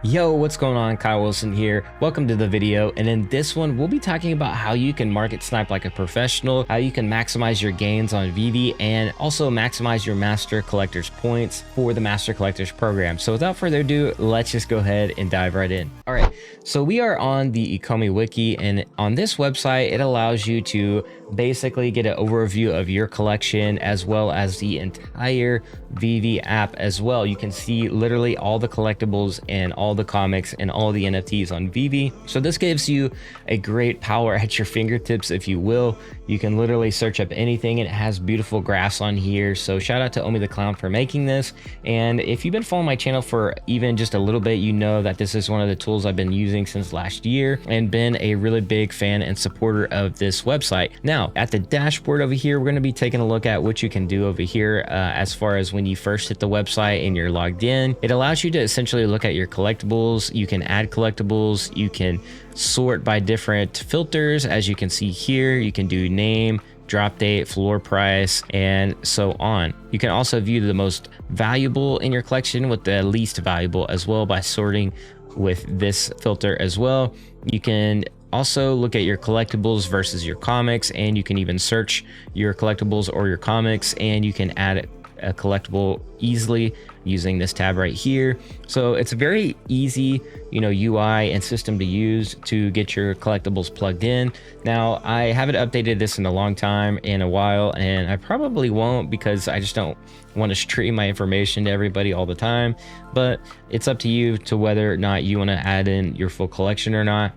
Yo, what's going on? KyleWillson here. Welcome to the video. And in this one, we'll be talking about how you can market snipe like a professional, how you can maximize your gains on Veve, and also maximize your Master Collectors points for the Master Collectors program. So without further ado, let's just go ahead and dive right in. All right, so we are on the Ecomi Wiki, and on this website, it allows you to basically get an overview of your collection as well as the entire Veve app as well. You can see literally all the collectibles and all the comics and all the NFTs on Veve. So this gives you a great power at your fingertips, if you will. You can literally search up anything, and it has beautiful graphs on here. So shout out to Omi the Clown for making this. And if you've been following my channel for even just a little bit, you know that this is one of the tools I've been using since last year and been a really big fan and supporter of this website. Now at the dashboard over here, we're going to be taking a look at what you can do over here as far as when you first hit the website and you're logged in. It allows you to essentially look at your collectibles. You can add collectibles. You can sort by different filters. As you can see here, you can do name, drop date, floor price, and so on. You can also view the most valuable in your collection with the least valuable as well by sorting with this filter as well. You can also look at your collectibles versus your comics, and you can even search your collectibles or your comics, and you can add a collectible easily using this tab right here. So it's a very easy, UI and system to use to get your collectibles plugged in. Now, I haven't updated this in a long time, in a while, and I probably won't because I just don't want to stream my information to everybody all the time. But it's up to you to whether or not you want to add in your full collection or not.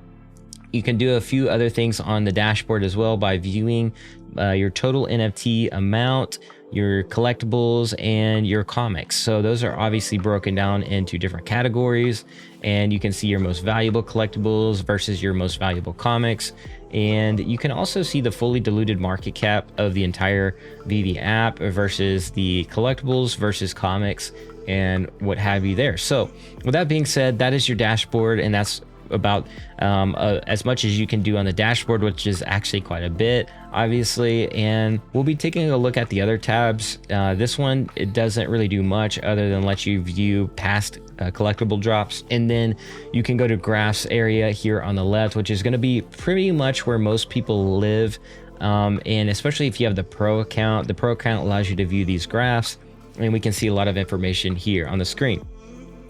You can do a few other things on the dashboard as well by viewing your total NFT amount, your collectibles, and your comics. So those are obviously broken down into different categories, and you can see your most valuable collectibles versus your most valuable comics. And you can also see the fully diluted market cap of the entire Veve app versus the collectibles versus comics and what have you there. So with that being said, that is your dashboard, and that's about as much as you can do on the dashboard, which is actually quite a bit, obviously. And we'll be taking a look at the other tabs. This one, it doesn't really do much other than let you view past collectible drops. And then you can go to graphs area here on the left, which is going to be pretty much where most people live. And especially if you have the pro account allows you to view these graphs, and we can see a lot of information here on the screen.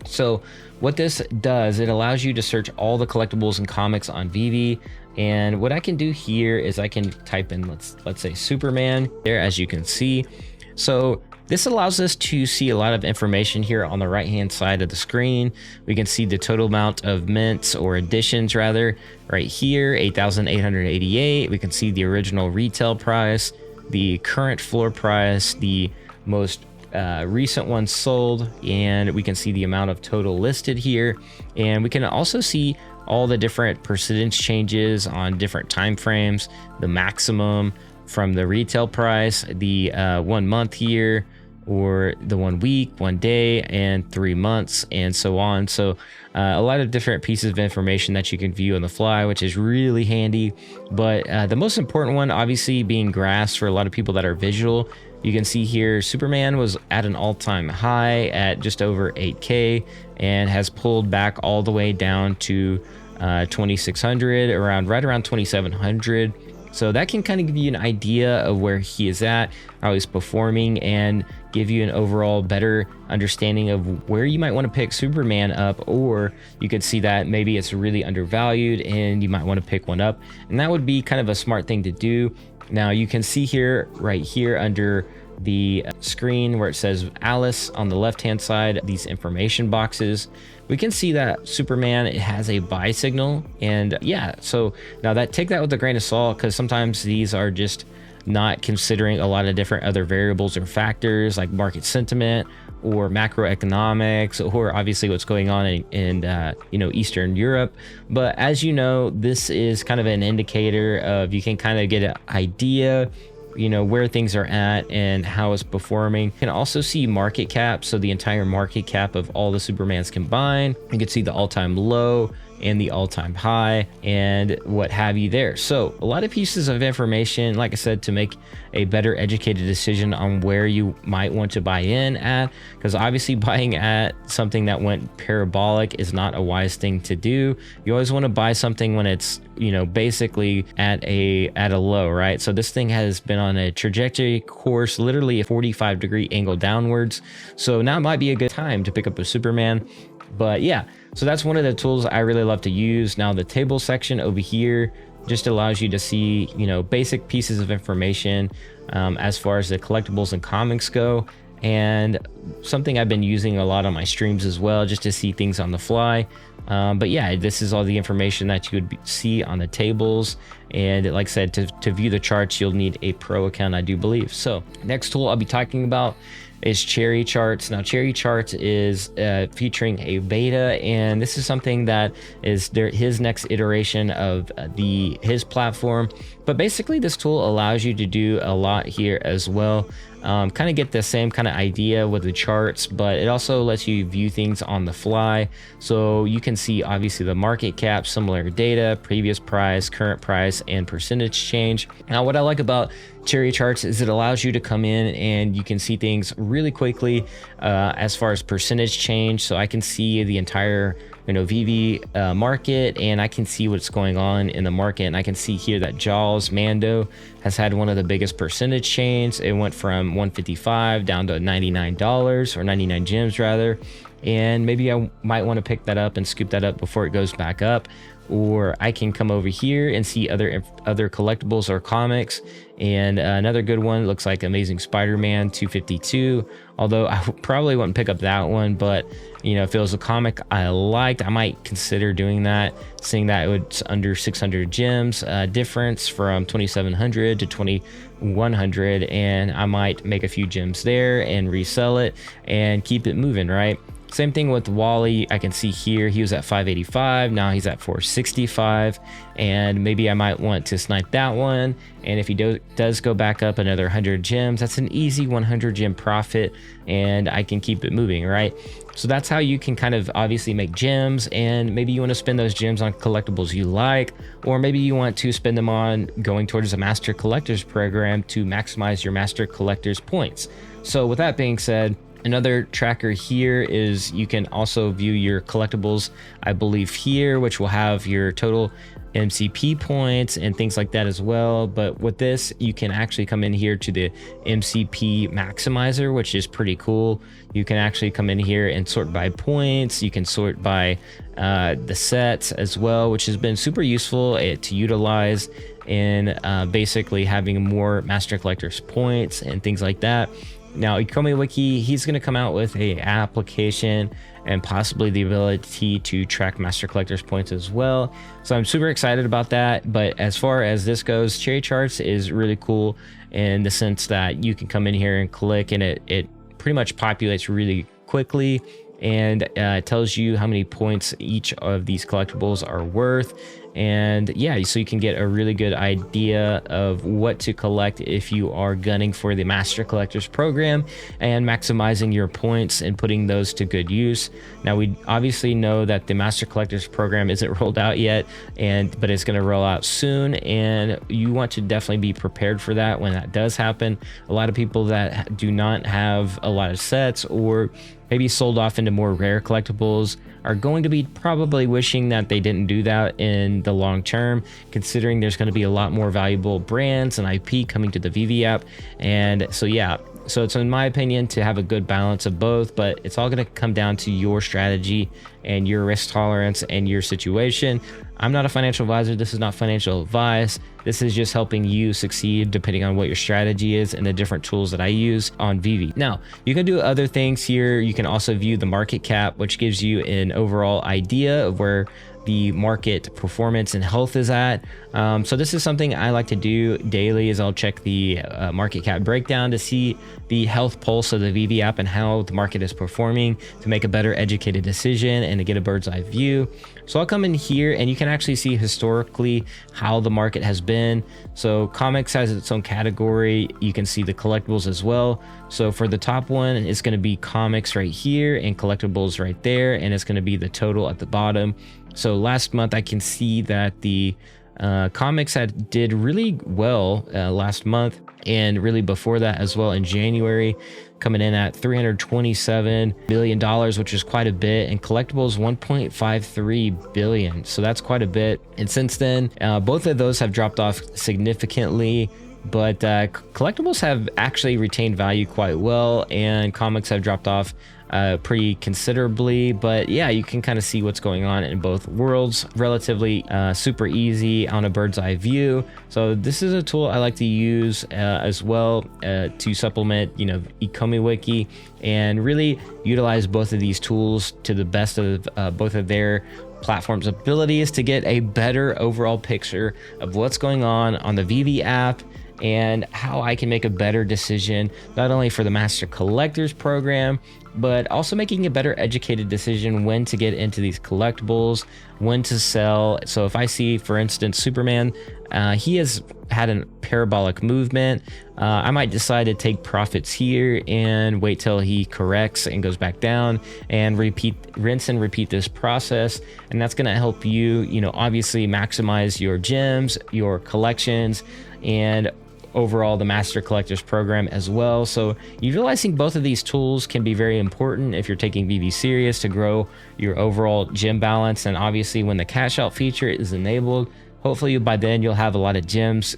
So what this does, it allows you to search all the collectibles and comics on Veve. And what I can do here is I can type in, let's say Superman there, as you can see. So this allows us to see a lot of information here on the right hand side of the screen. We can see the total amount of mints, or editions rather, right here, 8,888. We can see the original retail price, the current floor price, the most recent ones sold, and we can see the amount of total listed here. And we can also see all the different percentage changes on different time frames, the maximum from the retail price, the 1 month here, or the 1 week, 1 day, and 3 months, and so on. So a lot of different pieces of information that you can view on the fly, which is really handy. But the most important one, obviously, being graphs for a lot of people that are visual. You can see here Superman was at an all-time high at just over 8K and has pulled back all the way down to 2,600, right around 2,700. So that can kind of give you an idea of where he is at, how he's performing, and give you an overall better understanding of where you might want to pick Superman up. Or you could see that maybe it's really undervalued and you might want to pick one up, and that would be kind of a smart thing to do. Now you can see here, right here under the screen where it says Alice on the left hand side, these information boxes, we can see that Superman, it has a buy signal. And yeah, so now take that with a grain of salt, because sometimes these are just not considering a lot of different other variables or factors like market sentiment or macroeconomics, or obviously what's going on in Eastern Europe. But as you know, this is kind of an indicator of, you can kind of get an idea where things are at and how it's performing. You can also see market cap, so the entire market cap of all the Supermans combined. You can see the all-time low, and the all-time high and what have you there. So a lot of pieces of information, like I said, to make a better educated decision on where you might want to buy in at, because obviously buying at something that went parabolic is not a wise thing to do. You always want to buy something when it's, you know, basically at a low, right? So this thing has been on a trajectory course, literally a 45-degree angle downwards. So now might be a good time to pick up a Superman. But yeah, so that's one of the tools I really love to use. Now the table section over here just allows you to see, you know, basic pieces of information as far as the collectibles and comics go, and something I've been using a lot on my streams as well, just to see things on the fly. But yeah, this is all the information that you would see on the tables. And like I said, to view the charts, you'll need a pro account, I do believe. So next tool I'll be talking about is Cherry Charts. Now Cherry Charts is featuring a beta, and this is something that is his next iteration of his platform. But basically this tool allows you to do a lot here as well. Kind of get the same kind of idea with the charts, but it also lets you view things on the fly. So you can see obviously the market cap, similar data, previous price, current price, and percentage change. Now what I like about Cherry Charts is it allows you to come in and you can see things really quickly as far as percentage change. So I can see the entire, you know, Veve market, and I can see what's going on in the market. And I can see here that Jaws Mando has had one of the biggest percentage changes. It went from 155 down to $99, or 99 gems rather. And maybe I might want to pick that up and scoop that up before it goes back up. Or I can come over here and see other collectibles or comics. And another good one looks like Amazing Spider-Man 252, although I probably wouldn't pick up that one. But you know, if it was a comic I liked, I might consider doing that, seeing that it was under 600 gems difference from 2700 to 2100, and I might make a few gems there and resell it and keep it moving, right? Same thing with Wally. I can see here he was at 585, now he's at 465, and maybe I might want to snipe that one. And if he does go back up another 100 gems, that's an easy 100 gem profit, and I can keep it moving, right? So that's how you can kind of obviously make gems, and maybe you want to spend those gems on collectibles you like, or maybe you want to spend them on going towards a master collectors program to maximize your master collectors points. So with that being said, another tracker here is you can also view your collectibles, I believe here, which will have your total MCP points and things like that as well. But with this, you can actually come in here to the MCP maximizer, which is pretty cool. You can actually come in here and sort by points. You can sort by the sets as well, which has been super useful to utilize in basically having more master collectors points and things like that. Now Ecomi Wiki, he's going to come out with a application and possibly the ability to track master collectors points as well. So I'm super excited about that. But as far as this goes, Cherry Charts is really cool in the sense that you can come in here and click, and it pretty much populates really quickly, and it tells you how many points each of these collectibles are worth. And yeah, so you can get a really good idea of what to collect if you are gunning for the master collectors program and maximizing your points and putting those to good use. Now we obviously know that the master collectors program isn't rolled out yet, but it's going to roll out soon, and you want to definitely be prepared for that when that does happen. A lot of people that do not have a lot of sets, or maybe sold off into more rare collectibles, are going to be probably wishing that they didn't do that in the long term, considering there's going to be a lot more valuable brands and IP coming to the Veve app. And so yeah, so it's in my opinion to have a good balance of both, but it's all going to come down to your strategy and your risk tolerance and your situation. I'm not a financial advisor. This is not financial advice. This is just helping you succeed depending on what your strategy is and the different tools that I use on Veve. Now, you can do other things here. You can also view the market cap, which gives you an overall idea of where the market performance and health is at. So this is something I like to do daily, is I'll check the market cap breakdown to see the health pulse of the Veve app and how the market is performing to make a better educated decision and to get a bird's eye view. So I'll come in here and you can actually see historically how the market has been. So comics has its own category. You can see the collectibles as well. So for the top one, it's going to be comics right here and collectibles right there. And it's going to be the total at the bottom. So last month I can see that the comics did really well last month, and really before that as well in January, coming in at $327 billion, which is quite a bit, and collectibles 1.53 billion. So that's quite a bit. And since then, both of those have dropped off significantly, but collectibles have actually retained value quite well, and comics have dropped off pretty considerably. But yeah, you can kind of see what's going on in both worlds relatively super easy on a bird's eye view. So this is a tool I like to use as well to supplement, you know, Ecomi Wiki, and really utilize both of these tools to the best of both of their platform's abilities to get a better overall picture of what's going on the Veve app, and how I can make a better decision, not only for the Master Collectors program, but also making a better educated decision when to get into these collectibles, when to sell. So if I see, for instance, Superman, he has had a parabolic movement, I might decide to take profits here and wait till he corrects and goes back down, and rinse and repeat this process. And that's going to help you, you know, obviously maximize your gems, your collections, and overall the Master Collectors program as well. So utilizing both of these tools can be very important if you're taking Veve serious, to grow your overall gem balance. And obviously when the cash out feature is enabled, hopefully by then you'll have a lot of gems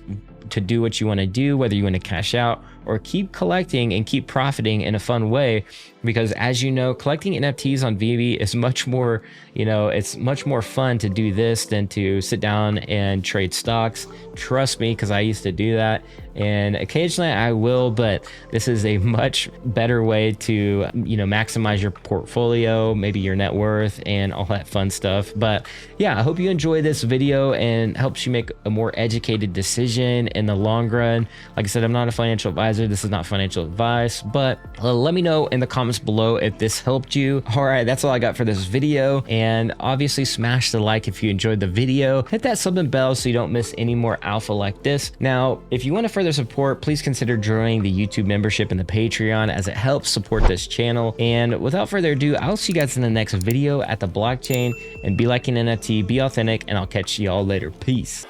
to do what you want to do, whether you want to cash out or keep collecting and keep profiting in a fun way. Because as you know, collecting NFTs on Veve is much more, you know, it's much more fun to do this than to sit down and trade stocks. Trust me, because I used to do that, and occasionally I will, but this is a much better way to, you know, maximize your portfolio, maybe your net worth and all that fun stuff. But yeah, I hope you enjoy this video and helps you make a more educated decision in the long run. Like I said, I'm not a financial advisor. This is not financial advice, but let me know in the comments below if this helped you. All right, that's all I got for this video. And obviously smash the like if you enjoyed the video. Hit that sub and bell so you don't miss any more alpha like this. Now, if you want to further support, please consider joining the YouTube membership and the Patreon, as it helps support this channel. And without further ado, I'll see you guys in the next video at the blockchain. And be like an NFT, be authentic, and I'll catch you all later. Peace.